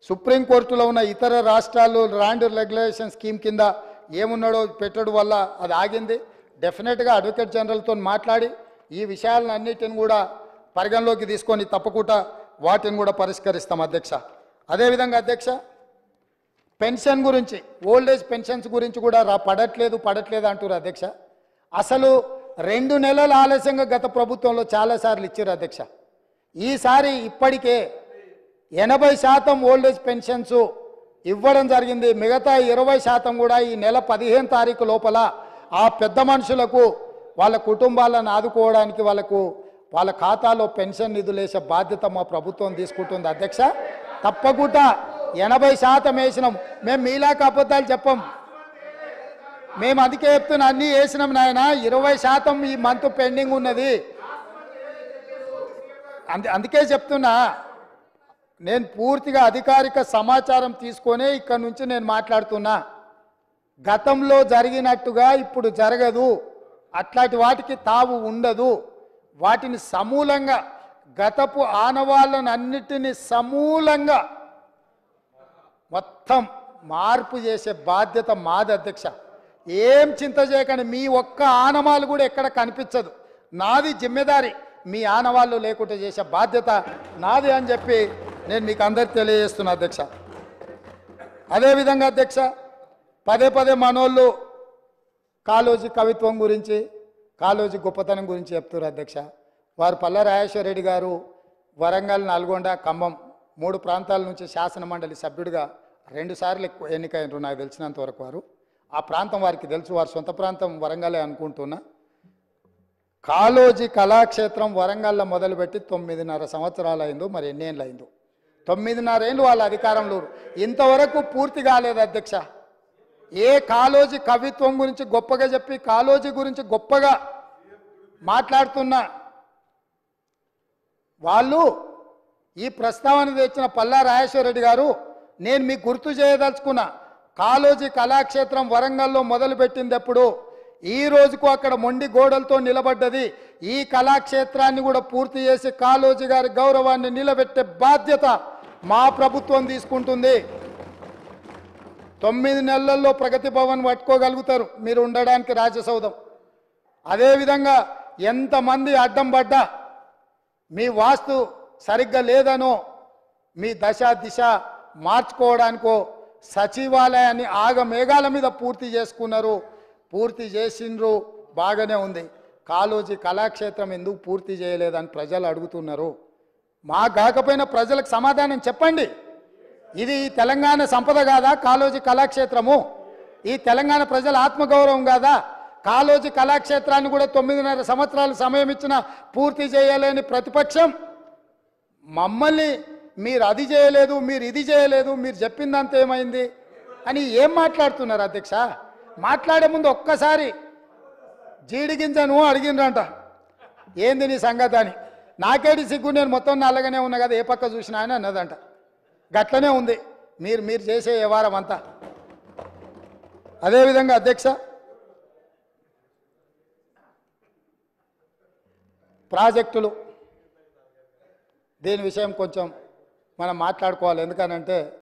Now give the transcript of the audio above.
సుప్రీంకోర్టులో ఉన్న ఇతర రాష్ట్రాలు ల్యాండ్ రెగ్యులేషన్ స్కీమ్ కింద ఏమున్నాడో పెట్టడం వల్ల అది ఆగింది. డెఫినెట్గా అడ్వకేట్ జనరల్తో మాట్లాడి ఈ విషయాలన్నిటిని కూడా పరిగణలోకి తీసుకొని తప్పకుండా వాటిని కూడా పరిష్కరిస్తాం అధ్యక్ష. అదేవిధంగా అధ్యక్ష, పెన్షన్ గురించి, ఓల్డ్ ఏజ్ పెన్షన్స్ గురించి కూడా పడట్లేదు అంటారు అధ్యక్ష. అసలు 2 నెలల ఆలస్యంగా గత ప్రభుత్వంలో చాలాసార్లు ఇచ్చారు అధ్యక్ష. ఈసారి ఇప్పటికే 80% ఓల్డ్ ఏజ్ పెన్షన్స్ ఇవ్వడం జరిగింది. మిగతా 20% కూడా ఈ నెల 15 తారీఖు లోపల ఆ పెద్ద మనుషులకు వాళ్ళ కుటుంబాలను ఆదుకోవడానికి వాళ్ళ ఖాతాలో పెన్షన్ నిధులు వేసే బాధ్యత మా ప్రభుత్వం తీసుకుంటుంది అధ్యక్ష. తప్పకుండా 80% వేసినాం. మేము మీలాక అబద్ధాలు చెప్పం. మేము అందుకే చెప్తున్నా, అన్నీ వేసినాం నాయన. 20% ఈ మంత్ పెండింగ్ ఉన్నది. అందుకే చెప్తున్నా, నేను పూర్తిగా అధికారిక సమాచారం తీసుకొనే ఇక్కడ నుంచి నేను మాట్లాడుతున్నా. గతంలో జరిగినట్టుగా ఇప్పుడు జరగదు. అట్లాంటి వాటికి తావు ఉండదు. వాటిని సమూలంగా, గతపు ఆనవాళ్ళను అన్నిటినీ సమూలంగా మొత్తం మార్పు చేసే బాధ్యత మాది అధ్యక్ష. ఏం చింత చేయకండి. మీ ఒక్క ఆనవాళ్ళు కూడా ఎక్కడ కనిపించదు. నాది జిమ్మెదారి. మీ ఆనవాళ్ళు లేకుండా చేసే బాధ్యత నాది అని చెప్పి నేను మీకు అందరికి తెలియజేస్తున్నా అధ్యక్ష. అదేవిధంగా అధ్యక్ష, పదే మనోళ్ళు కాళోజీ కవిత్వం గురించి, కాళోజీ గొప్పతనం గురించి చెప్తున్నారు అధ్యక్ష. వారు పల్లా రాజేశ్వర రెడ్డి గారు వరంగల్, నల్గొండ, ఖమ్మం 3 ప్రాంతాల నుంచి శాసనమండలి సభ్యుడిగా 2 సార్లు ఎన్నికైనరు నాకు తెలిసినంత వరకు. వారు ఆ ప్రాంతం వారికి తెలుసు. వారి సొంత ప్రాంతం వరంగలే అనుకుంటున్నా. కాళోజీ కళాక్షేత్రం వరంగల్లో మొదలుపెట్టి 9.5 సంవత్సరాలు అయిందో, మరి ఎన్నేళ్ళు అయిందో. 9.5 ఏళ్ళు వాళ్ళ అధికారంలో. ఇంతవరకు పూర్తి కాలేదు అధ్యక్ష. ఏ కాళోజీ కవిత్వం గురించి గొప్పగా చెప్పి, కాళోజీ గురించి గొప్పగా మాట్లాడుతున్న వాళ్ళు ఈ ప్రస్తావన తెచ్చిన పల్లా రాజేశ్వర రెడ్డి గారు, నేను మీకు గుర్తు చేయదలుచుకున్నా, కాళోజీ కళాక్షేత్రం వరంగల్లో మొదలుపెట్టింది ఎప్పుడు, ఈ రోజుకు అక్కడ మొండి గోడలతో నిలబడ్డది. ఈ కళాక్షేత్రాన్ని కూడా పూర్తి చేసి కాళోజీ గారి గౌరవాన్ని నిలబెట్టే బాధ్యత మా ప్రభుత్వం తీసుకుంటుంది. 9 నెలల్లో ప్రగతి భవన్ పట్టుకోగలుగుతారు మీరు ఉండడానికి రాజసౌధం. అదేవిధంగా ఎంతమంది అడ్డం పడ్డా, మీ వాస్తు సరిగ్గా లేదనో, మీ దశ దిశ మార్చుకోవడానికో సచివాలయాన్ని ఆగమేఘాల మీద పూర్తి చేసుకున్నారు. పూర్తి చేసిండ్రు, బాగానే ఉంది. కాళోజీ కళాక్షేత్రం ఎందుకు పూర్తి చేయలేదని ప్రజలు అడుగుతున్నారు. మా కాకపోయినా ప్రజలకు సమాధానం చెప్పండి. ఇది తెలంగాణ సంపద కాదా కాళోజీ కళాక్షేత్రము? ఈ తెలంగాణ ప్రజల ఆత్మగౌరవం కాదా? కాళోజీ కళాక్షేత్రాన్ని కూడా 9.5 సంవత్సరాలు సమయం ఇచ్చిన పూర్తి చేయలేని ప్రతిపక్షం మమ్మల్ని మీరు అది చేయలేదు, మీరు ఇది చేయలేదు, మీరు చెప్పిందంత ఏమైంది అని ఏం మాట్లాడుతున్నారు అధ్యక్ష? మాట్లాడే ముందు ఒక్కసారి జీడిగింజను అడిగిండ్రంట, ఏంది నీ సంగతి అని. నాకేడి సిగ్గు, నేను మొత్తం నల్లగానే ఉన్నా కదా, ఏ పక్క చూసినా అని అన్నదంట. గట్లనే ఉంది మీరు చేసే వ్యవహారం అంతా. అదేవిధంగా అధ్యక్ష, ప్రాజెక్టులు, దీని విషయం కొంచెం మనం మాట్లాడుకోవాలి. ఎందుకనంటే